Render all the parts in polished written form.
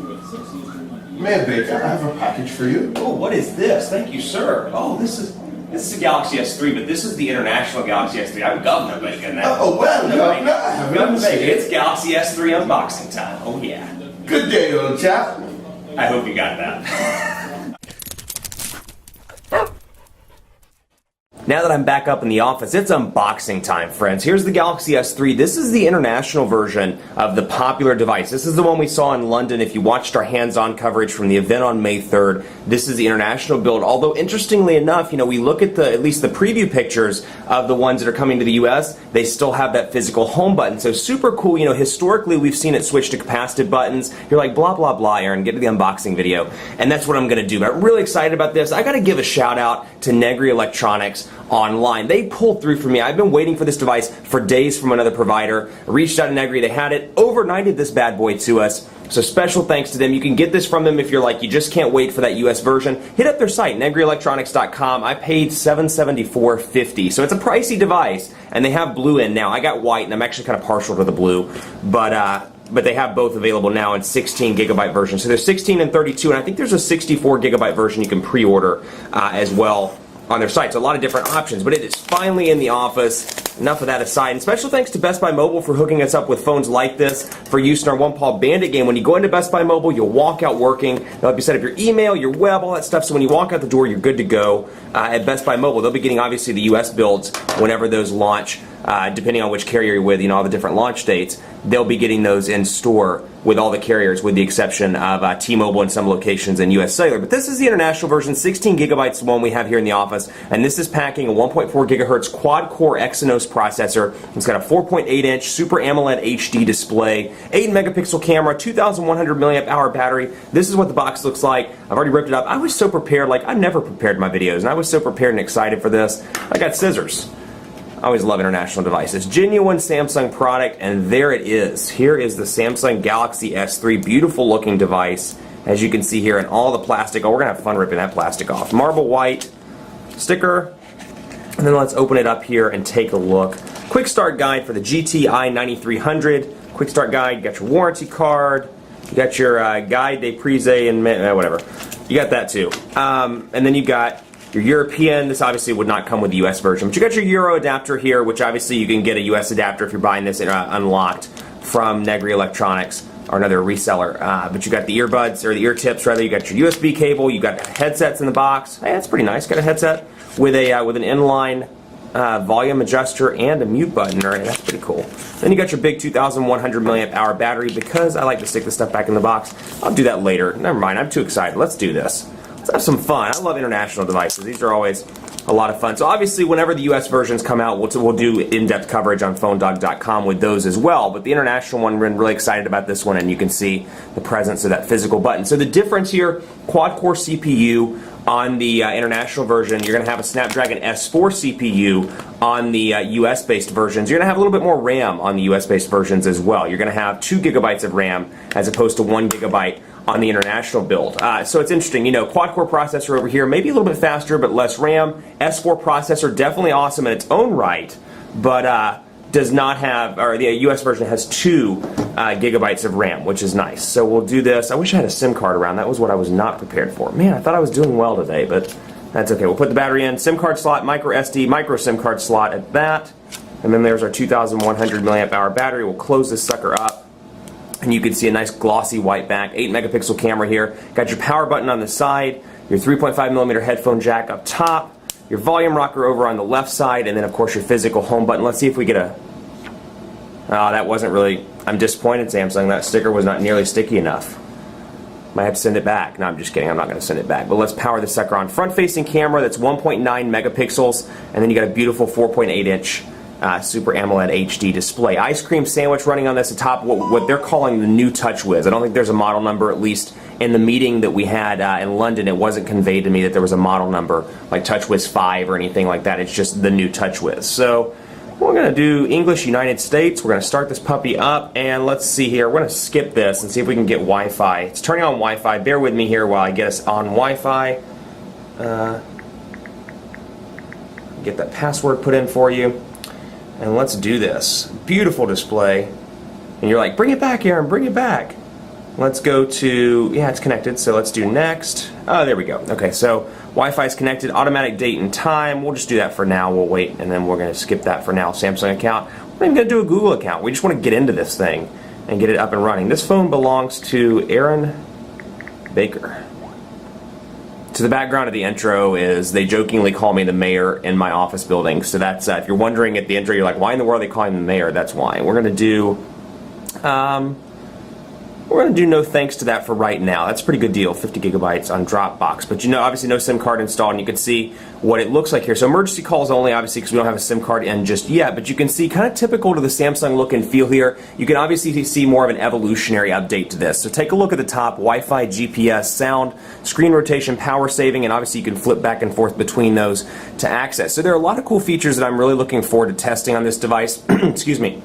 Man, Baker, I have a package for you. Oh, what is this? Thank you, sir. Oh, this is a Galaxy S3, but this is the International Galaxy S3. I'm Governor Bacon now. Oh, well, Governor, I haven't Governor seen Bacon. it. It's Galaxy S3 unboxing time. Oh, yeah. Good day, old chap. I hope you got that. Now that I'm back up in the office, it's unboxing time, friends. Here's the Galaxy S3. This is the international version of the popular device. This is the one we saw in London. If you watched our hands-on coverage from the event on May 3rd, this is the international build. Although, interestingly enough, we look at at least the preview pictures of the ones that are coming to the US, they still have that physical home button. So super cool. Historically, we've seen it switch to capacitive buttons. You're like, blah, blah, blah, Aaron, get to the unboxing video. And that's what I'm going to do. But I'm really excited about this. I got to give a shout out to Negri Electronics online. They pulled through for me. I've been waiting for this device for days from another provider. I reached out to Negri. They had it, overnighted this bad boy to us. So special thanks to them. You can get this from them if you're like, you just can't wait for that US version. Hit up their site, negrielectronics.com. I paid $774.50. So it's a pricey device, and they have blue in now. I got white, and I'm actually kind of partial to the blue. But they have both available now in 16 gigabyte versions. So there's 16 and 32, and I think there's a 64 gigabyte version you can pre-order as well on their site. So a lot of different options, but it is finally in the office. Enough of that aside. And special thanks to Best Buy Mobile for hooking us up with phones like this for use in our One Paw Bandit game. When you go into Best Buy Mobile, you'll walk out working. They'll help you set up your email, your web, all that stuff. So when you walk out the door, you're good to go at Best Buy Mobile. They'll be getting, obviously, the US builds whenever those launch, depending on which carrier you're with, all the different launch dates. They'll be getting those in store with all the carriers, with the exception of T-Mobile in some locations and US Cellular. But this is the international version, 16 gigabytes, the one we have here in the office, and this is packing a 1.4 gigahertz quad-core Exynos processor. It's got a 4.8-inch Super AMOLED HD display, 8-megapixel camera, 2,100 milliamp hour battery. This is what the box looks like. I've already ripped it up. I was so prepared, like I've never prepared my videos, and I was so prepared and excited for this. I got scissors. I always love international devices. Genuine Samsung product, and there it is. Here is the Samsung Galaxy S3. Beautiful looking device, as you can see here, and all the plastic. Oh, we're going to have fun ripping that plastic off. Marble white sticker. And then let's open it up here and take a look. Quick start guide for the GTI 9300. Quick start guide. You got your warranty card. You got your guide de prise and whatever. You got that too. And then you got your European. This obviously would not come with the US version, but you got your Euro adapter here, which obviously you can get a US adapter if you're buying this unlocked from Negri Electronics or another reseller. But you got the earbuds, or the ear tips rather. You got your USB cable. You got headsets in the box. Hey, that's pretty nice. Got a headset with an inline volume adjuster and a mute button. All right, that's pretty cool. Then you got your big 2,100 milliamp hour battery. Because I like to stick this stuff back in the box, I'll do that later. Never mind. I'm too excited. Let's do this. Let's have some fun. I love international devices. These are always a lot of fun. So obviously, whenever the US versions come out, we'll do in-depth coverage on PhoneDog.com with those as well. But the international one, we're really excited about this one, and you can see the presence of that physical button. So the difference here, quad-core CPU on the international version. You're going to have a Snapdragon S4 CPU on the US-based versions. You're going to have a little bit more RAM on the US-based versions as well. You're going to have 2 gigabytes of RAM as opposed to 1 gigabyte on the international build. So it's interesting, quad-core processor over here, maybe a little bit faster, but less RAM. S4 processor, definitely awesome in its own right, but does not have, or the US version has 2 gigabytes of RAM, which is nice. So we'll do this. I wish I had a SIM card around. That was what I was not prepared for. Man, I thought I was doing well today, but that's okay. We'll put the battery in, SIM card slot, micro SD, micro SIM card slot at that, and then there's our 2,100 milliamp hour battery. We'll close this sucker up. And you can see a nice glossy white back, 8-megapixel camera here. Got your power button on the side, your 3.5mm headphone jack up top, your volume rocker over on the left side, and then of course your physical home button. Let's see if we get a... Oh, that wasn't really... I'm disappointed, Samsung. That sticker was not nearly sticky enough. Might have to send it back. No, I'm just kidding. I'm not going to send it back. But let's power this sucker on. Front-facing camera that's 1.9 megapixels, and then you got a beautiful 4.8-inch Super AMOLED HD display. Ice cream sandwich running on this atop what they're calling the new TouchWiz. I don't think there's a model number, at least in the meeting that we had in London. It wasn't conveyed to me that there was a model number like TouchWiz 5 or anything like that. It's just the new TouchWiz. So we're going to do English United States. We're going to start this puppy up, and let's see here. We're going to skip this and see if we can get Wi-Fi. It's turning on Wi-Fi. Bear with me here while I get us on Wi-Fi. Get that password put in for you. And let's do this. Beautiful display. And you're like, bring it back, Aaron, bring it back. Let's go to, yeah, it's connected, so let's do next. Oh, there we go. Okay, so Wi-Fi is connected, automatic date and time. We'll just do that for now. We'll wait, and then we're going to skip that for now. Samsung account. We're not even going to do a Google account. We just want to get into this thing and get it up and running. This phone belongs to Aaron Baker. So the background of the intro is they jokingly call me the mayor in my office building. So that's, if you're wondering at the intro, you're like, why in the world are they calling me the mayor? That's why. We're going to do... We're going to do no thanks to that for right now. That's a pretty good deal, 50 gigabytes on Dropbox. But you know, obviously no SIM card installed, and you can see what it looks like here. So emergency calls only, obviously, because we don't have a SIM card in just yet. But you can see kind of typical to the Samsung look and feel here. You can obviously see more of an evolutionary update to this. So take a look at the top, Wi-Fi, GPS, sound, screen rotation, power saving, and obviously you can flip back and forth between those to access. So there are a lot of cool features that I'm really looking forward to testing on this device. Excuse me.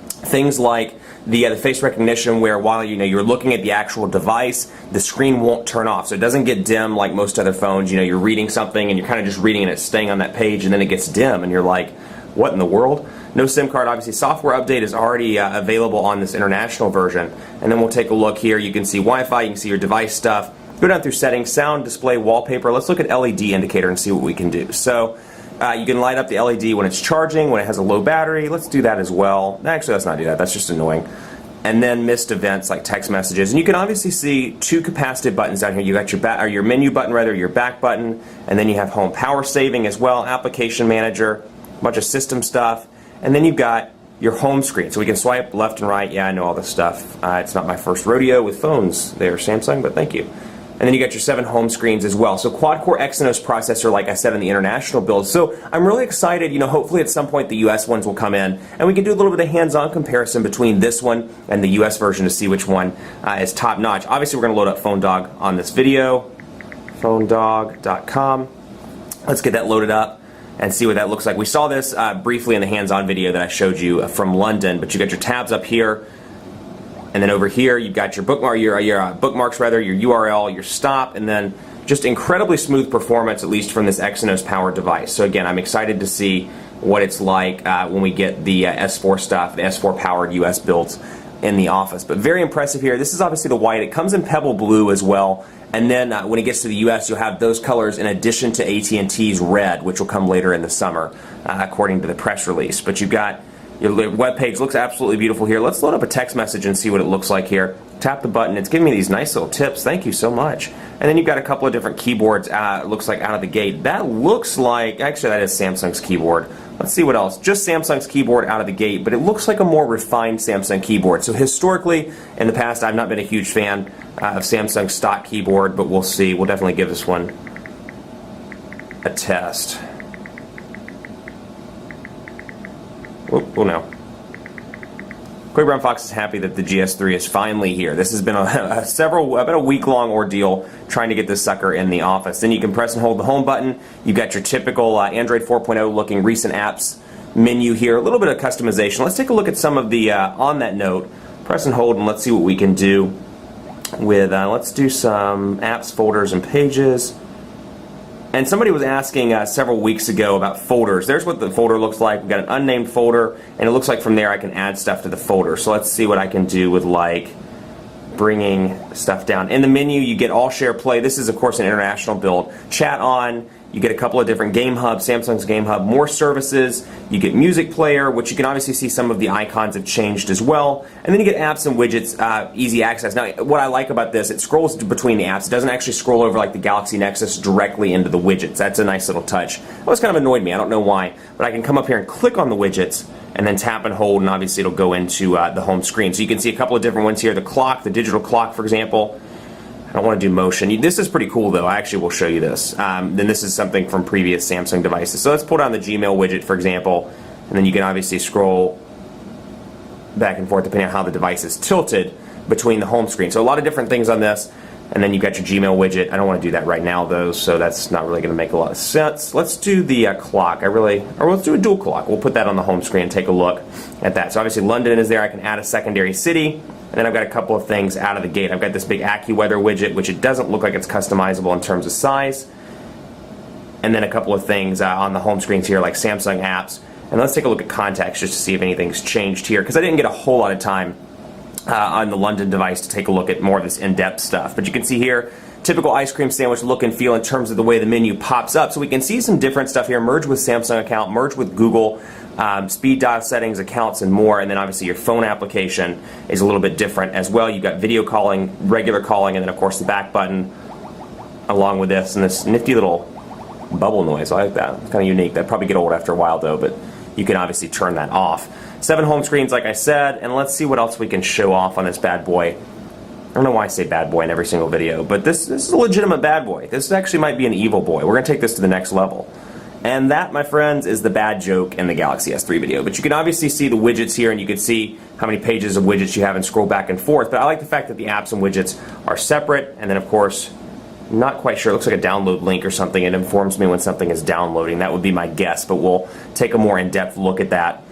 Things like the face recognition, where while you're looking at the actual device, the screen won't turn off, so it doesn't get dim like most other phones. You're reading something and you're kind of just reading and it's staying on that page, and then it gets dim and you're like, what in the world? No SIM card. Obviously software update is already available on this international version. And then we'll take a look here. You can see Wi-Fi, you can see your device stuff. Go down through settings, sound, display, wallpaper. Let's look at LED indicator and see what we can do. So you can light up the LED when it's charging, when it has a low battery. Let's do that as well. Actually, let's not do that. That's just annoying. And then missed events like text messages. And you can obviously see two capacitive buttons down here. You got your menu button, rather, your back button, and then you have home, power saving as well, application manager, a bunch of system stuff, and then you've got your home screen. So we can swipe left and right. Yeah, I know all this stuff. It's not my first rodeo with phones there, Samsung, but thank you. And then you got your 7 home screens as well. So quad-core Exynos processor, like I said, in the international build. So I'm really excited. Hopefully at some point the US ones will come in, and we can do a little bit of hands-on comparison between this one and the US version to see which one is top-notch. Obviously, we're going to load up PhoneDog on this video. PhoneDog.com. Let's get that loaded up and see what that looks like. We saw this briefly in the hands-on video that I showed you from London, but you got your tabs up here. And then over here, you've got your bookmark, your bookmarks, rather, your URL, your stop, and then just incredibly smooth performance, at least from this Exynos powered device. So again, I'm excited to see what it's like when we get the S4 stuff, the S4 powered US builds in the office. But very impressive here. This is obviously the white. It comes in pebble blue as well. And then when it gets to the US, you'll have those colors in addition to AT&T's red, which will come later in the summer, according to the press release. But you've got your web page. Looks absolutely beautiful here. Let's load up a text message and see what it looks like here. Tap the button. It's giving me these nice little tips. Thank you so much. And then you've got a couple of different keyboards. Looks like out of the gate. That looks like, actually that is Samsung's keyboard. Let's see what else. Just Samsung's keyboard out of the gate, but it looks like a more refined Samsung keyboard. So historically, in the past, I've not been a huge fan of Samsung's stock keyboard, but we'll see. We'll definitely give this one a test. Oh no. Quick Brown Fox is happy that the GS3 is finally here. This has been about a week-long ordeal trying to get this sucker in the office. Then you can press and hold the home button. You've got your typical Android 4.0 looking recent apps menu here. A little bit of customization. Let's take a look at some of the, on that note, press and hold and let's see what we can do with, let's do some apps, folders, and pages. And somebody was asking several weeks ago about folders. There's what the folder looks like. We've got an unnamed folder, and it looks like from there I can add stuff to the folder. So let's see what I can do with, like, bringing stuff down. In the menu, you get All Share Play. This is, of course, an international build. Chat on. You get a couple of different Game Hub, Samsung's Game Hub, more services. You get Music Player, which you can obviously see some of the icons have changed as well. And then you get apps and widgets, easy access. Now, what I like about this, it scrolls between the apps. It doesn't actually scroll over like the Galaxy Nexus directly into the widgets. That's a nice little touch. That was kind of annoyed me. I don't know why. But I can come up here and click on the widgets and then tap and hold, and obviously it'll go into the home screen. So you can see a couple of different ones here. The clock, the digital clock, for example. I don't want to do motion. This is pretty cool, though. I actually will show you this. Then this is something from previous Samsung devices. So let's pull down the Gmail widget, for example, and then you can obviously scroll back and forth depending on how the device is tilted between the home screen. So a lot of different things on this. And then you've got your Gmail widget. I don't want to do that right now, though, so that's not really going to make a lot of sense. Let's do the clock. Or let's do a dual clock. We'll put that on the home screen and take a look at that. So obviously London is there. I can add a secondary city. And then I've got a couple of things out of the gate. I've got this big AccuWeather widget, which it doesn't look like it's customizable in terms of size. And then a couple of things on the home screens here, like Samsung apps. And let's take a look at contacts just to see if anything's changed here, because I didn't get a whole lot of time on the London device to take a look at more of this in-depth stuff. But you can see here, typical ice cream sandwich look and feel in terms of the way the menu pops up. So we can see some different stuff here. Merge with Samsung account, merge with Google, speed dial settings, accounts, and more. And then obviously your phone application is a little bit different as well. You've got video calling, regular calling, and then of course the back button along with this, and this nifty little bubble noise. I like that. It's kind of unique. That'd probably get old after a while though, but you can obviously turn that off. 7 home screens, like I said, and let's see what else we can show off on this bad boy. I don't know why I say bad boy in every single video, but this is a legitimate bad boy. This actually might be an evil boy. We're going to take this to the next level. And that, my friends, is the bad joke in the Galaxy S3 video. But you can obviously see the widgets here, and you can see how many pages of widgets you have and scroll back and forth. But I like the fact that the apps and widgets are separate, and then of course, I'm not quite sure, it looks like a download link or something. It informs me when something is downloading. That would be my guess, but we'll take a more in-depth look at that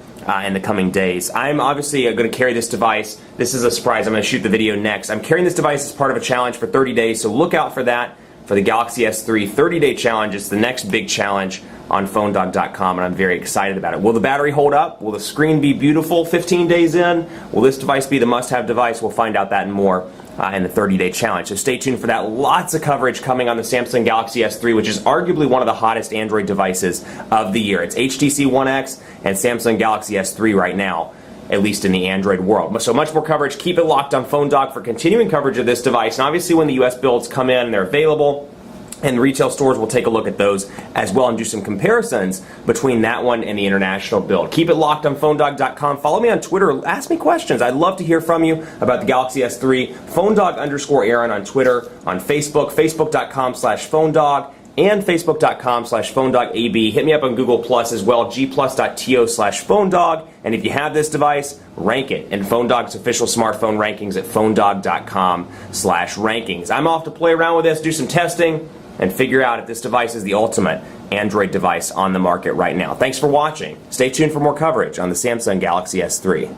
in the coming days. I'm obviously going to carry this device. This is a surprise. I'm going to shoot the video next. I'm carrying this device as part of a challenge for 30 days, so look out for that for the Galaxy S3 30-day challenge. It's the next big challenge on PhoneDog.com, and I'm very excited about it. Will the battery hold up? Will the screen be beautiful 15 days in? Will this device be the must-have device? We'll find out that and more in the 30-day challenge. So stay tuned for that. Lots of coverage coming on the Samsung Galaxy S3, which is arguably one of the hottest Android devices of the year. It's HTC One X and Samsung Galaxy S3 right now, at least in the Android world. So much more coverage. Keep it locked on PhoneDog for continuing coverage of this device. And obviously when the US builds come in and they're available, and retail stores will take a look at those as well and do some comparisons between that one and the international build. Keep it locked on PhoneDog.com. Follow me on Twitter. Ask me questions. I'd love to hear from you about the Galaxy S3. PhoneDog_Aaron on Twitter, on Facebook, Facebook.com/PhoneDog, and Facebook.com/PhoneDogAB. Hit me up on Google Plus as well, gplus.to/PhoneDog. And if you have this device, rank it in PhoneDog's official smartphone rankings at PhoneDog.com/rankings. I'm off to play around with this, do some testing, and figure out if this device is the ultimate Android device on the market right now. Thanks for watching. Stay tuned for more coverage on the Samsung Galaxy S3.